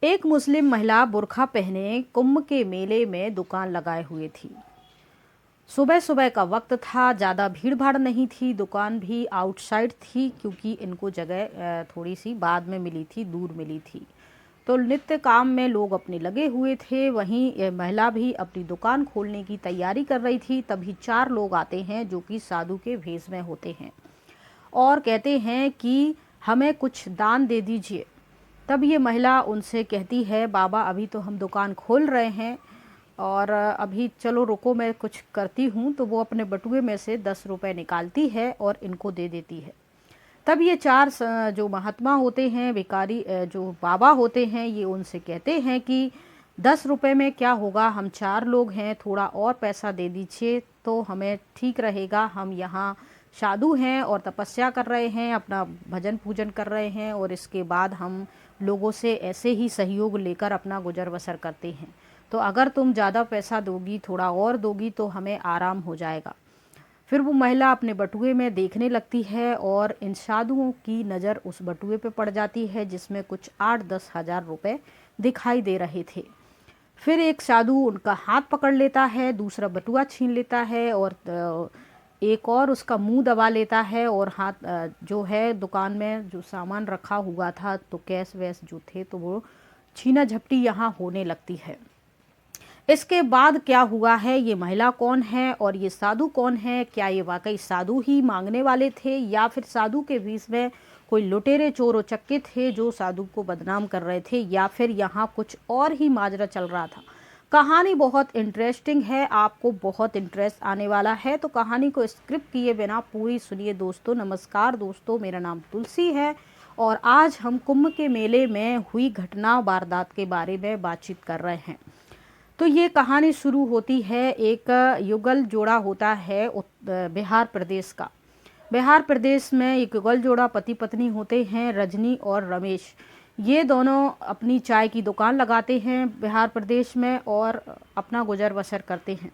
एक मुस्लिम महिला बुर्का पहने कुंभ के मेले में दुकान लगाए हुए थी। सुबह सुबह का वक्त था, ज़्यादा भीड़ भाड़ नहीं थी, दुकान भी आउटसाइड थी क्योंकि इनको जगह थोड़ी सी बाद में मिली थी, दूर मिली थी। तो नित्य काम में लोग अपने लगे हुए थे। वहीं ये महिला भी अपनी दुकान खोलने की तैयारी कर रही थी। तभी चार लोग आते हैं जो कि साधु के भेष में होते हैं और कहते हैं कि हमें कुछ दान दे दीजिए। तब ये महिला उनसे कहती है, बाबा अभी तो हम दुकान खोल रहे हैं और अभी चलो रुको, मैं कुछ करती हूँ। तो वो अपने बटुए में से 10 रुपये निकालती है और इनको दे देती है। तब ये चार जो महात्मा होते हैं, भिखारी जो बाबा होते हैं, ये उनसे कहते हैं कि 10 रुपये में क्या होगा, हम चार लोग हैं, थोड़ा और पैसा दे दीजिए तो हमें ठीक रहेगा। हम यहाँ साधु हैं और तपस्या कर रहे हैं, अपना भजन पूजन कर रहे हैं और इसके बाद हम लोगों से ऐसे ही सहयोग लेकर अपना गुजर बसर करते हैं। तो अगर तुम ज़्यादा पैसा दोगी, थोड़ा और दोगी तो हमें आराम हो जाएगा। फिर वो महिला अपने बटुए में देखने लगती है और इन साधुओं की नज़र उस बटुए पे पड़ जाती है जिसमें कुछ 8-10 हज़ार रुपये दिखाई दे रहे थे। फिर एक साधु उनका हाथ पकड़ लेता है, दूसरा बटुआ छीन लेता है और एक और उसका मुंह दबा लेता है और हाथ जो है दुकान में जो सामान रखा हुआ था, तो कैश वैश जो थे, तो वो छीना झपटी यहाँ होने लगती है। इसके बाद क्या हुआ है, ये महिला कौन है और ये साधु कौन है? क्या ये वाकई साधु ही मांगने वाले थे या फिर साधु के बीच में कोई लुटेरे चोर उचक्के थे जो साधु को बदनाम कर रहे थे, या फिर यहाँ कुछ और ही माजरा चल रहा था? कहानी बहुत इंटरेस्टिंग है, आपको बहुत इंटरेस्ट आने वाला है, तो कहानी को स्क्रिप्ट किए बिना पूरी सुनिए दोस्तों। नमस्कार दोस्तों, मेरा नाम तुलसी है और आज हम कुंभ के मेले में हुई घटना वारदात के बारे में बातचीत कर रहे हैं। तो ये कहानी शुरू होती है, एक युगल जोड़ा होता है बिहार प्रदेश का। बिहार प्रदेश में एक युगल जोड़ा पति पत्नी होते हैं, रजनी और रमेश। ये दोनों अपनी चाय की दुकान लगाते हैं बिहार प्रदेश में और अपना गुजर बसर करते हैं।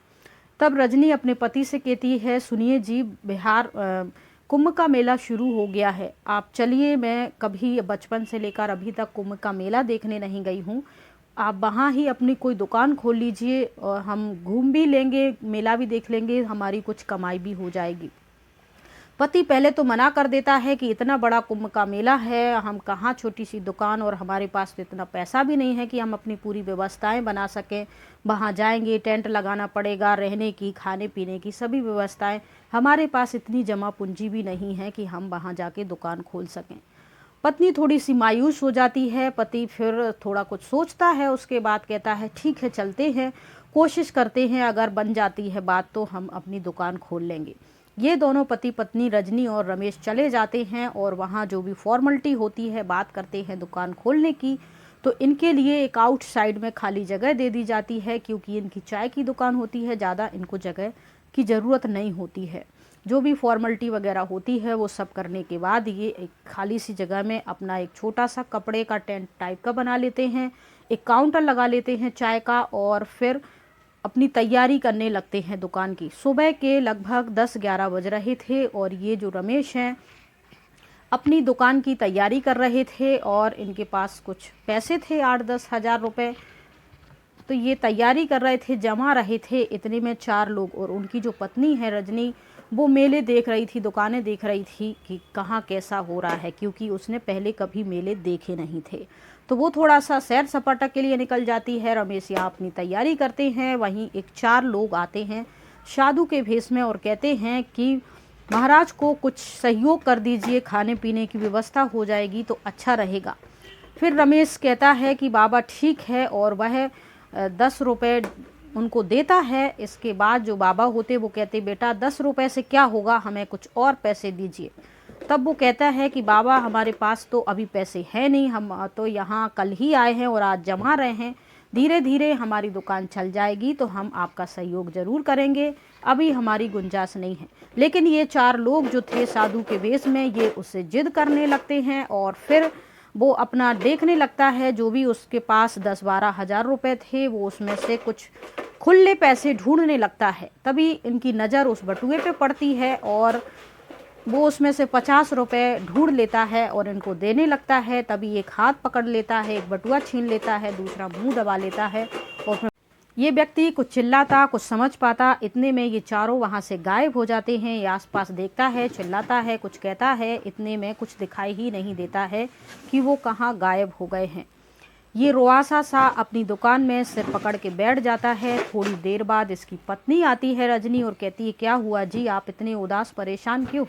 तब रजनी अपने पति से कहती है, सुनिए जी, बिहार कुंभ का मेला शुरू हो गया है, आप चलिए, मैं कभी बचपन से लेकर अभी तक कुंभ का मेला देखने नहीं गई हूँ, आप वहाँ ही अपनी कोई दुकान खोल लीजिए और हम घूम भी लेंगे, मेला भी देख लेंगे, हमारी कुछ कमाई भी हो जाएगी। पति पहले तो मना कर देता है कि इतना बड़ा कुंभ का मेला है, हम कहाँ छोटी सी दुकान, और हमारे पास तो इतना पैसा भी नहीं है कि हम अपनी पूरी व्यवस्थाएं बना सकें। वहाँ जाएंगे, टेंट लगाना पड़ेगा, रहने की, खाने पीने की सभी व्यवस्थाएं, हमारे पास इतनी जमा पूंजी भी नहीं है कि हम वहाँ जाके दुकान खोल सकें। पत्नी थोड़ी सी मायूस हो जाती है। पति फिर थोड़ा कुछ सोचता है, उसके बाद कहता है, ठीक है चलते हैं, कोशिश करते हैं, अगर बन जाती है बात तो हम अपनी दुकान खोल लेंगे। ये दोनों पति पत्नी रजनी और रमेश चले जाते हैं और वहाँ जो भी फॉर्मेलिटी होती है, बात करते हैं दुकान खोलने की। तो इनके लिए एक आउटसाइड में खाली जगह दे दी जाती है क्योंकि इनकी चाय की दुकान होती है, ज़्यादा इनको जगह की ज़रूरत नहीं होती है। जो भी फॉर्मेलिटी वगैरह होती है वो सब करने के बाद ये एक खाली सी जगह में अपना एक छोटा सा कपड़े का टेंट टाइप का बना लेते हैं, एक काउंटर लगा लेते हैं चाय का और फिर अपनी तैयारी करने लगते हैं दुकान की। सुबह के लगभग 10-11 बज रहे थे और ये जो रमेश हैं अपनी दुकान की तैयारी कर रहे थे और इनके पास कुछ पैसे थे, 8-10 हज़ार रुपये। तो ये तैयारी कर रहे थे, जमा रहे थे। इतने में चार लोग और उनकी जो पत्नी है रजनी, वो मेले देख रही थी, दुकानें देख रही थी कि कहाँ कैसा हो रहा है, क्योंकि उसने पहले कभी मेले देखे नहीं थे। तो वो थोड़ा सा सैर सपाटा के लिए निकल जाती है। रमेश यहाँ अपनी तैयारी करते हैं। वहीं एक चार लोग आते हैं साधु के भेष में और कहते हैं कि महाराज को कुछ सहयोग कर दीजिए, खाने पीने की व्यवस्था हो जाएगी तो अच्छा रहेगा। फिर रमेश कहता है कि बाबा ठीक है, और वह 10 रुपये उनको देता है। इसके बाद जो बाबा होते वो कहते, बेटा 10 रुपये से क्या होगा, हमें कुछ और पैसे दीजिए। तब वो कहता है कि बाबा हमारे पास तो अभी पैसे हैं नहीं, हम तो यहाँ कल ही आए हैं और आज जमा रहे हैं, धीरे धीरे हमारी दुकान चल जाएगी तो हम आपका सहयोग ज़रूर करेंगे, अभी हमारी गुंजाइश नहीं है। लेकिन ये चार लोग जो थे साधु के वेश में, ये उससे जिद करने लगते हैं और फिर वो अपना देखने लगता है, जो भी उसके पास 10-12 हज़ार रुपये थे वो उसमें से कुछ खुले पैसे ढूंढने लगता है। तभी इनकी नज़र उस बटुए पे पड़ती है और वो उसमें से 50 रुपये ढूंढ लेता है और इनको देने लगता है। तभी एक हाथ पकड़ लेता है, एक बटुआ छीन लेता है, दूसरा मुंह दबा लेता है और फिर ये व्यक्ति कुछ चिल्लाता, कुछ समझ पाता, इतने में ये चारों वहाँ से गायब हो जाते हैं। ये आसपास देखता है, चिल्लाता है, कुछ कहता है, इतने में कुछ दिखाई ही नहीं देता है कि वो कहाँ गायब हो गए हैं। ये रुआसा सा अपनी दुकान में सिर पकड़ के बैठ जाता है। थोड़ी देर बाद इसकी पत्नी आती है रजनी और कहती है, क्या हुआ जी, आप इतने उदास परेशान क्यों?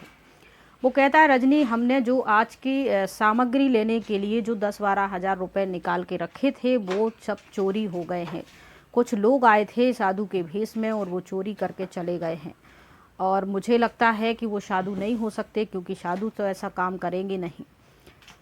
वो कहता है, रजनी, हमने जो आज की सामग्री लेने के लिए जो 10-12 हज़ार रुपये निकाल के रखे थे वो सब चोरी हो गए हैं। कुछ लोग आए थे साधु के भेष में और वो चोरी करके चले गए हैं और मुझे लगता है कि वो साधु नहीं हो सकते, क्योंकि साधु तो ऐसा काम करेंगे नहीं।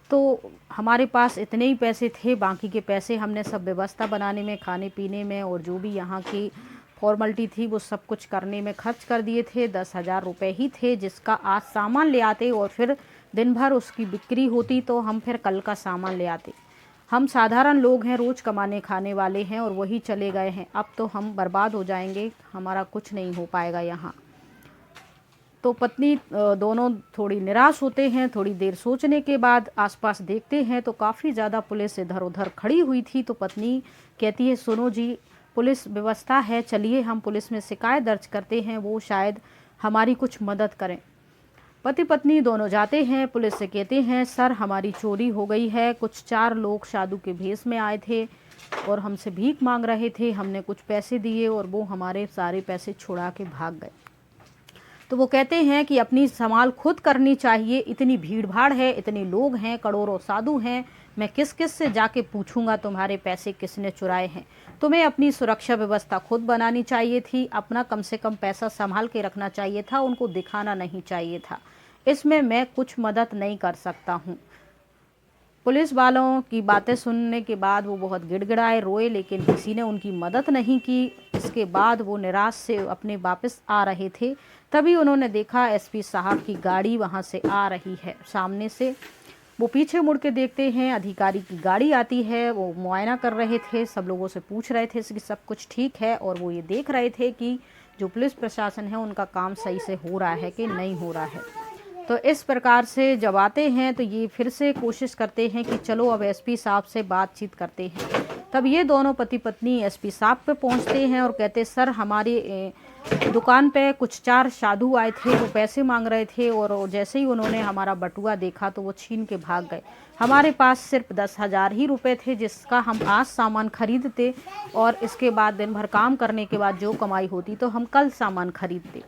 तो हमारे पास इतने ही पैसे थे, बाकी के पैसे हमने सब व्यवस्था बनाने में, खाने पीने में और जो भी यहाँ की फॉर्मेलिटी थी वो सब कुछ करने में खर्च कर दिए थे। 10,000 रुपये ही थे, जिसका आज सामान ले आते और फिर दिन भर उसकी बिक्री होती तो हम फिर कल का सामान ले आते। हम साधारण लोग हैं, रोज़ कमाने खाने वाले हैं और वही चले गए हैं। अब तो हम बर्बाद हो जाएंगे, हमारा कुछ नहीं हो पाएगा यहाँ। तो पत्नी दोनों थोड़ी निराश होते हैं। थोड़ी देर सोचने के बाद आसपास देखते हैं तो काफ़ी ज़्यादा पुलिस इधर उधर खड़ी हुई थी। तो पत्नी कहती है, सुनो जी, पुलिस व्यवस्था है, चलिए हम पुलिस में शिकायत दर्ज करते हैं, वो शायद हमारी कुछ मदद करें। पति पत्नी दोनों जाते हैं, पुलिस से कहते हैं, सर हमारी चोरी हो गई है। कुछ 4 लोग साधु के भेष में आए थे और हमसे भीख मांग रहे थे। हमने कुछ पैसे दिए और वो हमारे सारे पैसे छुड़ा के भाग गए। तो वो कहते हैं कि अपनी संभाल खुद करनी चाहिए, इतनी भीड़ भाड़ है, इतने लोग हैं, करोड़ों साधु हैं, मैं किस किस से जाके पूछूंगा तुम्हारे पैसे किसने चुराए हैं। तुम्हें अपनी सुरक्षा व्यवस्था खुद बनानी चाहिए थी, अपना कम से कम पैसा संभाल के रखना चाहिए था, उनको दिखाना नहीं चाहिए था। इसमें मैं कुछ मदद नहीं कर सकता हूँ। पुलिस वालों की बातें सुनने के बाद वो बहुत गिड़गिड़ाए, रोए, लेकिन किसी ने उनकी मदद नहीं की। इसके बाद वो निराश से अपने वापस आ रहे थे, तभी उन्होंने देखा एसपी साहब की गाड़ी वहाँ से आ रही है सामने से। वो पीछे मुड़ के देखते हैं, अधिकारी की गाड़ी आती है। वो मुआयना कर रहे थे, सब लोगों से पूछ रहे थे कि सब कुछ ठीक है और वो ये देख रहे थे कि जो पुलिस प्रशासन है उनका काम सही से हो रहा है कि नहीं हो रहा है। तो इस प्रकार से जब आते हैं तो ये फिर से कोशिश करते हैं कि चलो अब एसपी साहब से बातचीत करते हैं। तब ये दोनों पति पत्नी एसपी साहब पे पहुंचते हैं और कहते, सर हमारी दुकान पे कुछ 4 साधु आए थे, वो पैसे मांग रहे थे और जैसे ही उन्होंने हमारा बटुआ देखा तो वो छीन के भाग गए। हमारे पास सिर्फ 10,000 ही रुपये थे, जिसका हम आज सामान खरीदते और इसके बाद दिन भर काम करने के बाद जो कमाई होती तो हम कल सामान खरीदते।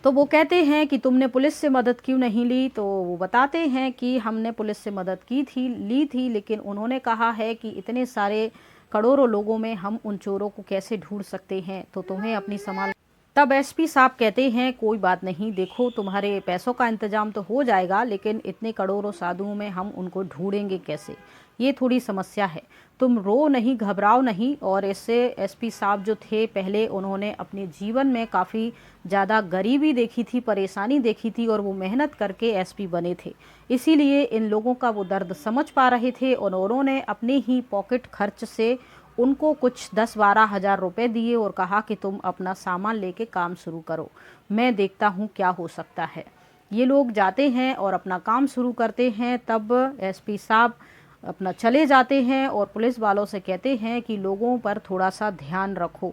तो वो कहते हैं कि तुमने पुलिस से मदद क्यों नहीं ली? तो वो बताते हैं कि हमने पुलिस से मदद ली थी, लेकिन उन्होंने कहा है कि इतने सारे करोड़ों लोगों में हम उन चोरों को कैसे ढूंढ सकते हैं, तो तुम्हें अपनी संभाल। तब एसपी साहब कहते हैं, कोई बात नहीं, देखो तुम्हारे पैसों का इंतजाम तो हो जाएगा, लेकिन इतने करोड़ों साधुओं में हम उनको ढूंढेंगे कैसे, ये थोड़ी समस्या है। तुम रो नहीं, घबराओ नहीं। और इससे एसपी साहब जो थे, पहले उन्होंने अपने जीवन में काफ़ी ज़्यादा गरीबी देखी थी, परेशानी देखी थी और वो मेहनत करके एसपी बने थे, इसीलिए इन लोगों का वो दर्द समझ पा रहे थे और उन्होंने अपने ही पॉकेट खर्च से उनको कुछ 10-12 हज़ार रुपये दिए और कहा कि तुम अपना सामान लेके काम शुरू करो, मैं देखता हूँ क्या हो सकता है। ये लोग जाते हैं और अपना काम शुरू करते हैं। तब एसपी साहब अपना चले जाते हैं और पुलिस वालों से कहते हैं कि लोगों पर थोड़ा सा ध्यान रखो,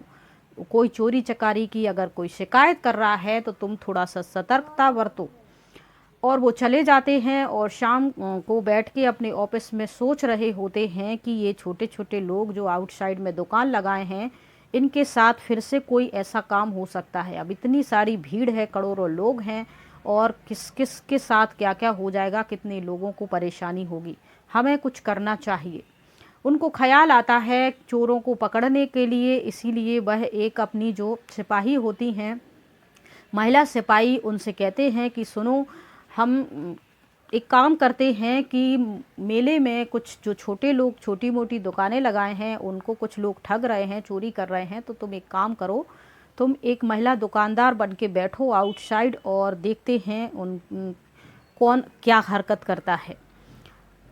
कोई चोरी चकारी की अगर कोई शिकायत कर रहा है तो तुम थोड़ा सा सतर्कता बरतो। और वो चले जाते हैं और शाम को बैठ के अपने ऑफिस में सोच रहे होते हैं कि ये छोटे छोटे लोग जो आउटसाइड में दुकान लगाए हैं, इनके साथ फिर से कोई ऐसा काम हो सकता है। अब इतनी सारी भीड़ है, करोड़ों लोग हैं और किस किस के साथ क्या क्या हो जाएगा, कितने लोगों को परेशानी होगी, हमें कुछ करना चाहिए। उनको ख्याल आता है चोरों को पकड़ने के लिए, इसीलिए वह एक अपनी जो सिपाही होती हैं, महिला सिपाही, उनसे कहते हैं कि सुनो, हम एक काम करते हैं कि मेले में कुछ जो छोटे लोग छोटी मोटी दुकानें लगाए हैं उनको कुछ लोग ठग रहे हैं, चोरी कर रहे हैं, तो तुम एक काम करो, तुम एक महिला दुकानदार बन के बैठो आउटसाइड और देखते हैं कौन क्या हरकत करता है।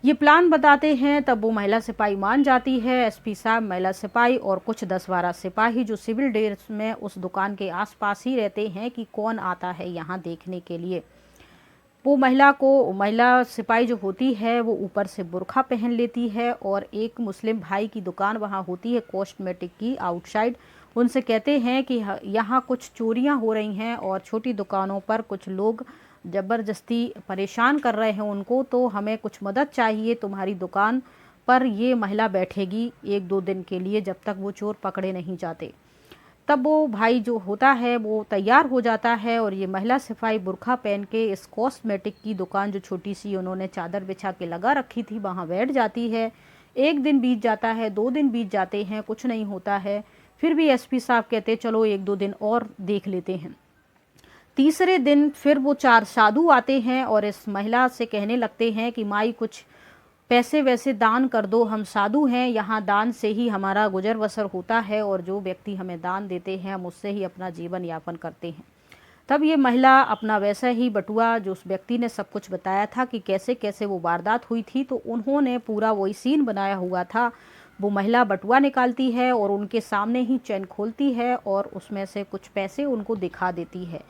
ये प्लान बताते हैं तब वो महिला सिपाही मान जाती है। एसपी साहब, महिला सिपाही और कुछ 10-12 सिपाही जो सिविल ड्रेस में उस दुकान के आसपास ही रहते हैं कि कौन आता है यहाँ देखने के लिए। वो महिला सिपाही जो होती है वो ऊपर से बुर्खा पहन लेती है और एक मुस्लिम भाई की दुकान वहाँ होती है कॉस्मेटिक की आउटसाइड। उनसे कहते हैं कि यहाँ कुछ चोरियाँ हो रही हैं और छोटी दुकानों पर कुछ लोग ज़बरदस्ती परेशान कर रहे हैं उनको, तो हमें कुछ मदद चाहिए। तुम्हारी दुकान पर ये महिला बैठेगी 1-2 दिन के लिए जब तक वो चोर पकड़े नहीं जाते। तब वो भाई जो होता है वो तैयार हो जाता है और ये महिला सिपाही बुर्खा पहन के इस कॉस्मेटिक की दुकान जो छोटी सी उन्होंने चादर बिछा के लगा रखी थी वहाँ बैठ जाती है। 1 दिन बीत जाता है, 2 दिन बीत जाते हैं, कुछ नहीं होता है। फिर भी एसपी साहब कहते चलो 1-2 दिन और देख लेते हैं। तीसरे दिन फिर वो 4 साधु आते हैं और इस महिला से कहने लगते हैं कि माई कुछ पैसे वैसे दान कर दो, हम साधु हैं, यहाँ दान से ही हमारा गुजर बसर होता है और जो व्यक्ति हमें दान देते हैं हम उससे ही अपना जीवन यापन करते हैं। तब ये महिला अपना वैसा ही बटुआ जो उस व्यक्ति ने सब कुछ बताया था कि कैसे कैसे वो वारदात हुई थी, तो उन्होंने पूरा वही सीन बनाया हुआ था। वो महिला बटुआ निकालती है और उनके सामने ही चैन खोलती है और उसमें से कुछ पैसे उनको दिखा देती है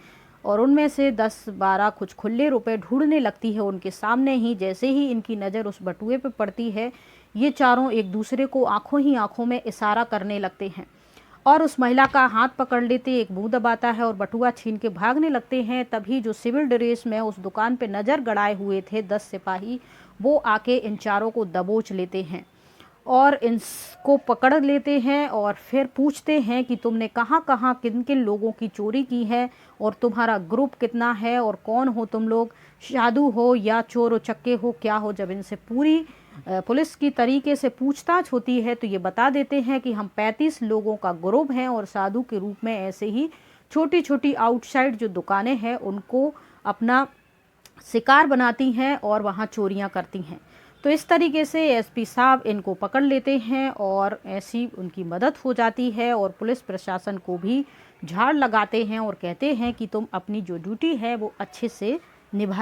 और उनमें से 10-12 कुछ खुले रुपए ढूंढने लगती है उनके सामने ही। जैसे ही इनकी नज़र उस बटुए पे पड़ती है ये चारों एक दूसरे को आंखों ही आंखों में इशारा करने लगते हैं और उस महिला का हाथ पकड़ लेते, एक मुंह दबाता है और बटुआ छीन के भागने लगते हैं। तभी जो सिविल ड्रेस में उस दुकान पे नज़र गड़ाए हुए थे 10 सिपाही, वो आके इन चारों को दबोच लेते हैं और इनको पकड़ लेते हैं और फिर पूछते हैं कि तुमने कहाँ कहाँ किन किन लोगों की चोरी की है और तुम्हारा ग्रुप कितना है और कौन हो तुम लोग, साधु हो या चोर उचक्के हो, क्या हो। जब इनसे पूरी पुलिस की तरीके से पूछताछ होती है तो ये बता देते हैं कि हम 35 लोगों का ग्रुप हैं और साधु के रूप में ऐसे ही छोटी छोटी आउटसाइड जो दुकानें हैं उनको अपना शिकार बनाती हैं और वहाँ चोरियाँ करती हैं। तो इस तरीके से एसपी साहब इनको पकड़ लेते हैं और ऐसी उनकी मदद हो जाती है और पुलिस प्रशासन को भी झाड़ लगाते हैं और कहते हैं कि तुम अपनी जो ड्यूटी है वो अच्छे से निभा